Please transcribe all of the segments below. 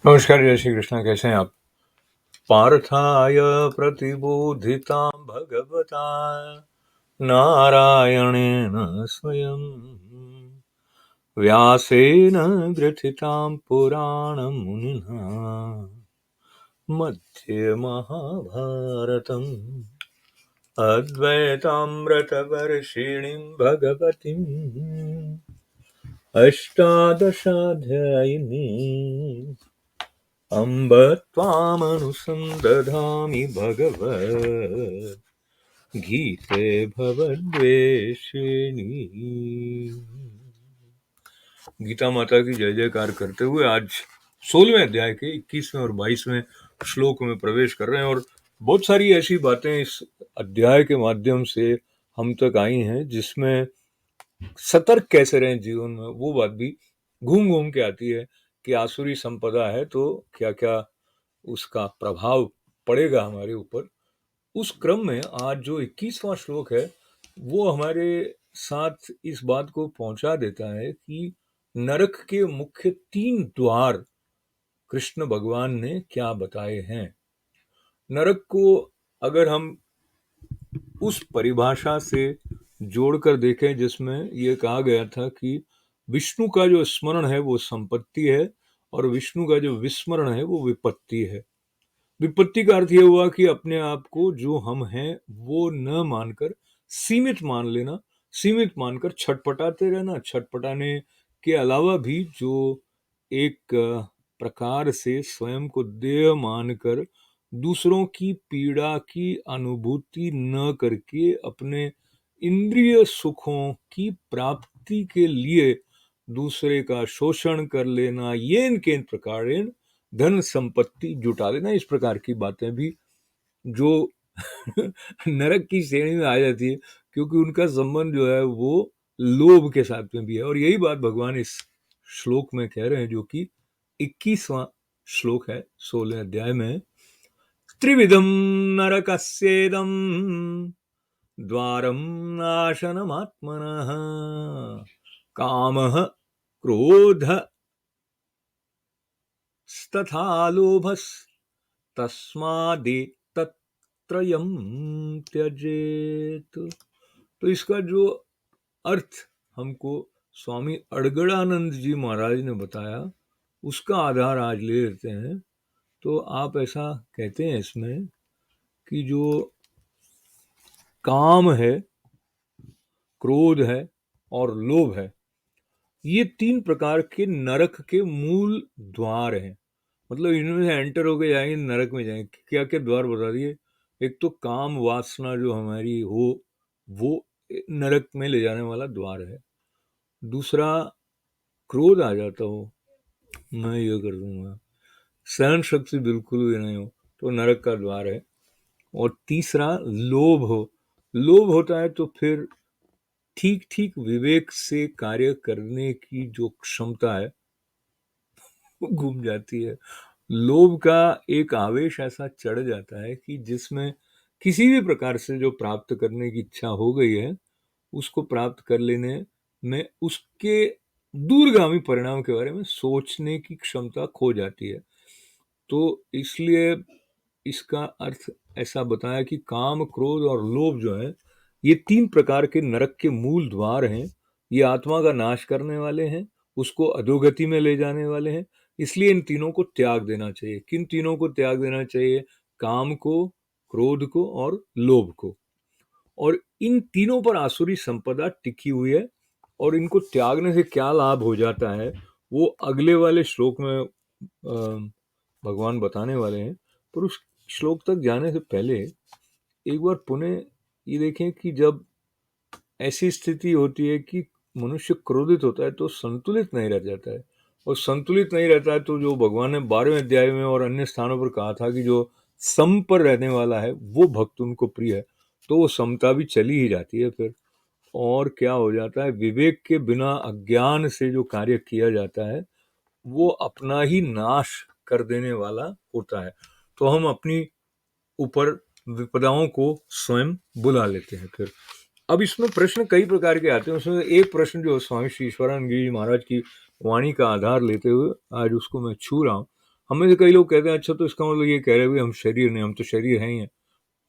नमस्कार, जय श्री कृष्ण। कैसे हैं आप? पार्थाय प्रतिबोधितां भगवता नारायणेन स्वयं व्यासेन ग्रथितां पुराणमुनिना मध्ये महाभारतम् अद्वैतामृतवर्षिणीं भगवतीम् अष्टादशाध्यायिनीम् अम्ब त्वामनुसन्दधामि भगवत् गीते भवद्वेषिणी। गीता माता की जय जयकार करते हुए आज 16वें अध्याय के 21वें और 22वें श्लोक में प्रवेश कर रहे हैं और बहुत सारी ऐसी बातें इस अध्याय के माध्यम से हम तक आई हैं जिसमें सतर्क कैसे रहें जीवन में, वो बात भी घूम घूम के आती है कि आसुरी संपदा है तो क्या क्या उसका प्रभाव पड़ेगा हमारे ऊपर। उस क्रम में आज जो 21वां श्लोक है वो हमारे साथ इस बात को पहुंचा देता है कि नरक के मुख्य 3 द्वार कृष्ण भगवान ने क्या बताए हैं। नरक को अगर हम उस परिभाषा से जोड़कर देखें जिसमें ये कहा गया था कि विष्णु का जो स्मरण है वो संपत्ति है और विष्णु का जो विस्मरण है वो विपत्ति है। विपत्ति का अर्थ ये हुआ कि अपने आप को जो हम हैं वो न मानकर सीमित मान लेना, सीमित मानकर छटपटाते रहना। छटपटाने के अलावा भी जो एक प्रकार से स्वयं को देह मानकर दूसरों की पीड़ा की अनुभूति न करके अपने इंद्रिय सुखों की प्राप्ति के लिए दूसरे का शोषण कर लेना, येन केन प्रकारेण धन संपत्ति जुटा लेना, इस प्रकार की बातें भी जो नरक की श्रेणी में आ जाती है क्योंकि उनका संबंध जो है वो लोभ के साथ में भी है। और यही बात भगवान इस श्लोक में कह रहे हैं जो कि 21वां श्लोक है 16वें अध्याय में। त्रिविधम नरकस्येदं द्वारं नाशनमात्मनः कामः क्रोधस्तथा लोभस्तस्मादेतत्त्रयं त्यजेत। तो इसका जो अर्थ हमको स्वामी अड़गड़ानंद जी महाराज ने बताया उसका आधार आज ले लेते हैं। तो आप ऐसा कहते हैं इसमें कि जो काम है, क्रोध है और लोभ है, ये 3 प्रकार के नरक के मूल द्वार हैं। मतलब इनमें से एंटर होके जाएंगे नरक में जाएंगे। क्या क्या द्वार बता दिए? एक तो काम वासना जो हमारी हो वो नरक में ले जाने वाला द्वार है। दूसरा क्रोध आ जाता हो, मैं ये कर दूंगा, सहन शक्ति बिल्कुल भी नहीं हो तो नरक का द्वार है। और तीसरा लोभ हो, लोभ होता है तो फिर ठीक ठीक विवेक से कार्य करने की जो क्षमता है वो घूम जाती है। लोभ का एक आवेश ऐसा चढ़ जाता है कि जिसमें किसी भी प्रकार से जो प्राप्त करने की इच्छा हो गई है उसको प्राप्त कर लेने में उसके दूरगामी परिणाम के बारे में सोचने की क्षमता खो जाती है। तो इसलिए इसका अर्थ ऐसा बताया कि काम, क्रोध और लोभ जो है ये 3 प्रकार के नरक के मूल द्वार हैं। ये आत्मा का नाश करने वाले हैं, उसको अधोगति में ले जाने वाले हैं। इसलिए इन तीनों को त्याग देना चाहिए। किन तीनों को त्याग देना चाहिए? काम को, क्रोध को और लोभ को। और इन तीनों पर आसुरी संपदा टिकी हुई है और इनको त्यागने से क्या लाभ हो जाता है वो अगले वाले श्लोक में भगवान बताने वाले हैं। पर उस श्लोक तक जाने से पहले एक बार पुनः ये देखें कि जब ऐसी स्थिति होती है कि मनुष्य क्रोधित होता है तो संतुलित नहीं रह जाता है, और संतुलित नहीं रहता है तो जो भगवान ने 12वें अध्याय में और अन्य स्थानों पर कहा था कि जो सम पर रहने वाला है वो भक्त उनको प्रिय है, तो वो समता भी चली ही जाती है फिर। और क्या हो जाता है, विवेक के बिना अज्ञान से जो कार्य किया जाता है वो अपना ही नाश कर देने वाला होता है। तो हम अपनी ऊपर विपदाओं को स्वयं बुला लेते हैं फिर। अब इसमें प्रश्न कई प्रकार के आते हैं। उसमें एक प्रश्न जो स्वामी श्री ईश्वरानंद गिरी महाराज की वाणी का आधार लेते हुए आज उसको मैं छू रहा हूँ हमें से कई लोग कहते हैं अच्छा तो इसका मतलब ये कह रहे हैं हम शरीर नहीं, हम तो शरीर हैं ही हैं।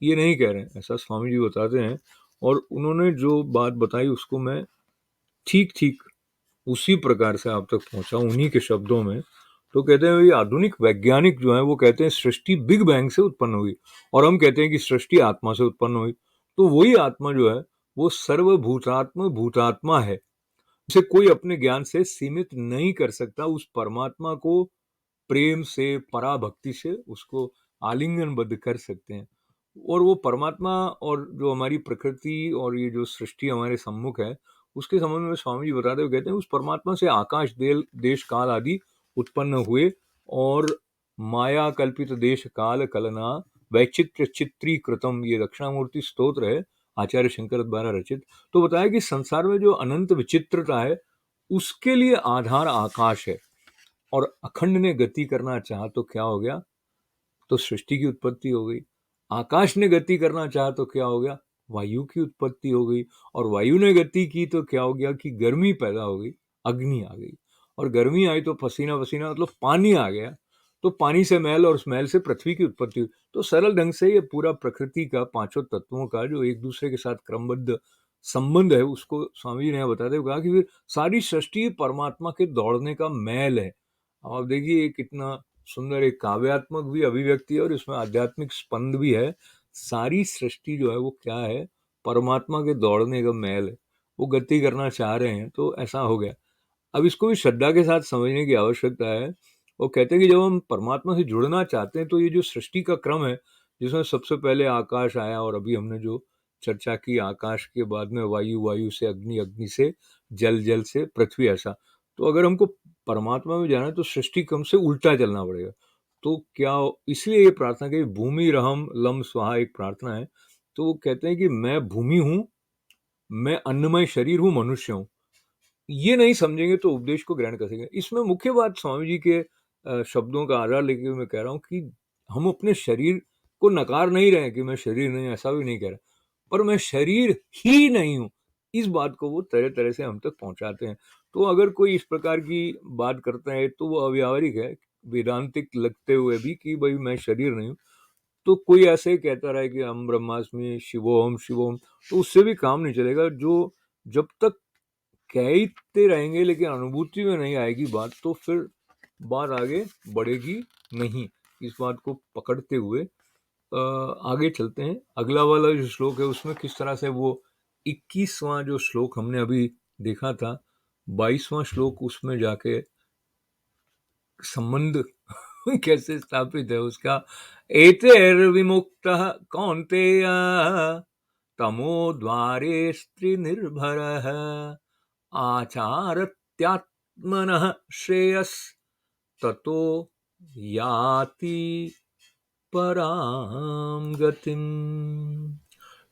ये नहीं कह रहे हैं, ऐसा स्वामी जी बताते हैं। और उन्होंने जो बात बताई उसको मैं ठीक ठीक उसी प्रकार से आप तक पहुंचा उन्हीं के शब्दों में। तो कहते हैं ये आधुनिक वैज्ञानिक जो है वो कहते हैं सृष्टि बिग बैंग से उत्पन्न हुई, और हम कहते हैं कि सृष्टि आत्मा से उत्पन्न हुई। तो वही आत्मा जो है वो सर्वभूतात्म भूतात्मा है, उसे कोई अपने ज्ञान से सीमित नहीं कर सकता। उस परमात्मा को प्रेम से, पराभक्ति से उसको आलिंगनबद्ध कर सकते हैं। और वो परमात्मा और जो हमारी प्रकृति और ये जो सृष्टि हमारे सम्मुख है, उसके संबंध में स्वामी जी बताते हुए कहते हैं उस परमात्मा से आकाश देश काल आदि उत्पन्न हुए, और माया कल्पित देश काल कलना वैचित्र चित्रीकृतम, ये दक्षिणामूर्ति स्तोत्र है आचार्य शंकर द्वारा रचित। तो बताया कि संसार में जो अनंत विचित्रता है उसके लिए आधार आकाश है, और अखंड ने गति करना चाहा तो क्या हो गया, तो सृष्टि की उत्पत्ति हो गई। आकाश ने गति करना चाहा तो क्या हो गया, वायु की उत्पत्ति हो गई। और वायु ने गति की तो क्या हो गया कि गर्मी पैदा हो गई, अग्नि आ गई। और गर्मी आई तो पसीना पसीना मतलब पानी आ गया, तो पानी से मैल और उस मैल से पृथ्वी की उत्पत्ति हुई। तो सरल ढंग से ये पूरा प्रकृति का पांचों तत्वों का जो एक दूसरे के साथ क्रमबद्ध संबंध है उसको स्वामी जी ने बताते हुए कहा कि फिर सारी सृष्टि परमात्मा के दौड़ने का मैल है। अब आप देखिए कितना सुंदर एक काव्यात्मक भी अभिव्यक्ति है और इसमें आध्यात्मिक स्पंद भी है। सारी सृष्टि जो है वो क्या है, परमात्मा के दौड़ने का मैल है, वो गति करना चाह रहे हैं तो ऐसा हो गया। अब इसको भी श्रद्धा के साथ समझने की आवश्यकता है। वो कहते हैं कि जब हम परमात्मा से जुड़ना चाहते हैं तो ये जो सृष्टि का क्रम है, जिसमें सबसे पहले आकाश आया और अभी हमने जो चर्चा की आकाश के बाद में वायु, वायु से अग्नि, अग्नि से जल, जल से पृथ्वी, ऐसा। तो अगर हमको परमात्मा में जाना है तो सृष्टि क्रम से उल्टा चलना पड़ेगा। तो क्या, इसलिए ये प्रार्थना की भूमि रहम लम स्वाहा एक प्रार्थना है। तो वो कहते हैं कि मैं भूमि हूँ, मैं अन्नमय शरीर हूँ, मनुष्य हूँ। ये नहीं समझेंगे तो उपदेश को ग्रहण कर सकेंगे। इसमें मुख्य बात स्वामी जी के शब्दों का आधार लेके मैं कह रहा हूँ कि हम अपने शरीर को नकार नहीं रहे हैं कि मैं शरीर नहीं, ऐसा भी नहीं कह रहा, पर मैं शरीर ही नहीं हूँ, इस बात को वो तरह तरह से हम तक पहुंचाते हैं। तो अगर कोई इस प्रकार की बात करता है तो वो अव्यावहारिक है, वेदांतिक लगते हुए भी कि भाई मैं शरीर नहीं हूँ। तो कोई ऐसे ही कहता रहे कि हम ब्रह्मास्मि शिवोहम शिवोहम, तो उससे भी काम नहीं चलेगा। जो जब तक कहते रहेंगे लेकिन अनुभूति में नहीं आएगी बात, तो फिर बात आगे बढ़ेगी नहीं। इस बात को पकड़ते हुए आगे चलते हैं। अगला वाला जो श्लोक है उसमें किस तरह से वो 21वां जो श्लोक हमने अभी देखा था, 22वां श्लोक, उसमें जाके संबंध कैसे स्थापित है उसका। एतैर्विमुक्तः कौन्तेय तमो द्वारे स्त्रीनिर्भरः आचारत्यात्मनः श्रेयस ततो याति पराम गतिम।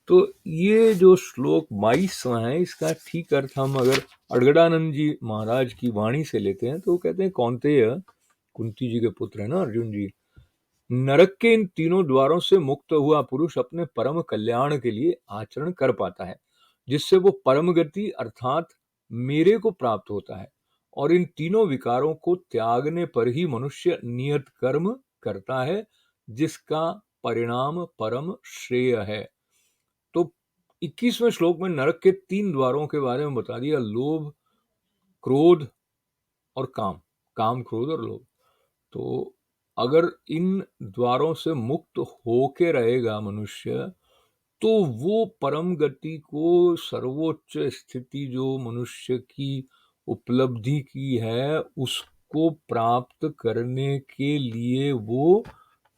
तो ये जो श्लोक 22वां है, इसका ठीक अर्थ हम अगर अड़गड़ानंद जी महाराज की वाणी से लेते हैं तो वो कहते हैं कौन्तेय, कुंती जी के पुत्र है ना अर्जुन जी, नरक के इन तीनों द्वारों से मुक्त हुआ पुरुष अपने परम कल्याण के लिए आचरण कर पाता है, जिससे वो परम गति अर्थात मेरे को प्राप्त होता है। और इन तीनों विकारों को त्यागने पर ही मनुष्य नियत कर्म करता है, जिसका परिणाम परम श्रेय है। तो 21वें श्लोक में नरक के 3 द्वारों के बारे में बता दिया, लोभ, क्रोध और काम। काम, क्रोध और लोभ। तो अगर इन द्वारों से मुक्त होके रहेगा मनुष्य, तो वो परम गति को, सर्वोच्च स्थिति जो मनुष्य की उपलब्धि की है, उसको प्राप्त करने के लिए वो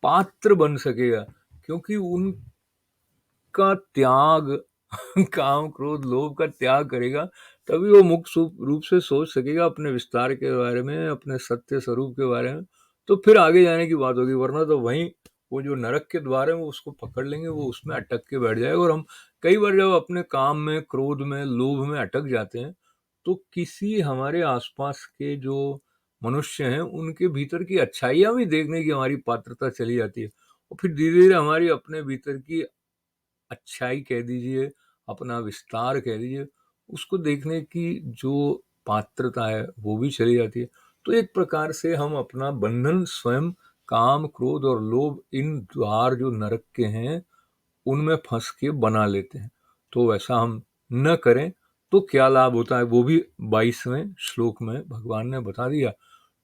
पात्र बन सकेगा। क्योंकि उनका त्याग काम, क्रोध, लोभ का त्याग करेगा, तभी वो मुक्त रूप से सोच सकेगा अपने विस्तार के बारे में, अपने सत्य स्वरूप के बारे में। तो फिर आगे जाने की बात होगी, वरना तो वहीं वो जो नरक के द्वार है वो उसको पकड़ लेंगे, वो उसमें अटक के बैठ जाएगा। और हम कई बार जब अपने काम में, क्रोध में, लोभ में अटक जाते हैं, तो किसी हमारे आसपास के जो मनुष्य हैं उनके भीतर की अच्छाइयाँ भी देखने की हमारी पात्रता चली जाती है। और फिर धीरे धीरे हमारी अपने भीतर की अच्छाई कह दीजिए, अपना विस्तार कह दीजिए, उसको देखने की जो पात्रता है वो भी चली जाती है। तो एक प्रकार से हम अपना बंधन स्वयं काम, क्रोध और लोभ, इन द्वार जो नरक के हैं उनमें फंस के बना लेते हैं। तो वैसा हम न करें तो क्या लाभ होता है, वो भी 22वें श्लोक में भगवान ने बता दिया।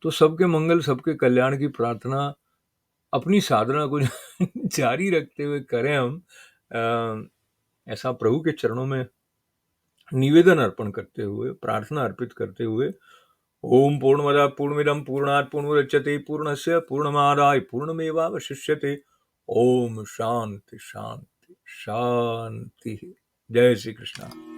तो सबके मंगल, सबके कल्याण की प्रार्थना अपनी साधना को जारी रखते हुए करें हम, ऐसा प्रभु के चरणों में निवेदन अर्पण करते हुए, प्रार्थना अर्पित करते हुए, ओम पूर्णमदः पूर्णमिदं पूर्णात् पूर्णमुदच्यते पूर्णस्य पूर्णमादाय पूर्णमेवावशिष्यते। ओम शांति शांति शांति। जय श्री कृष्ण।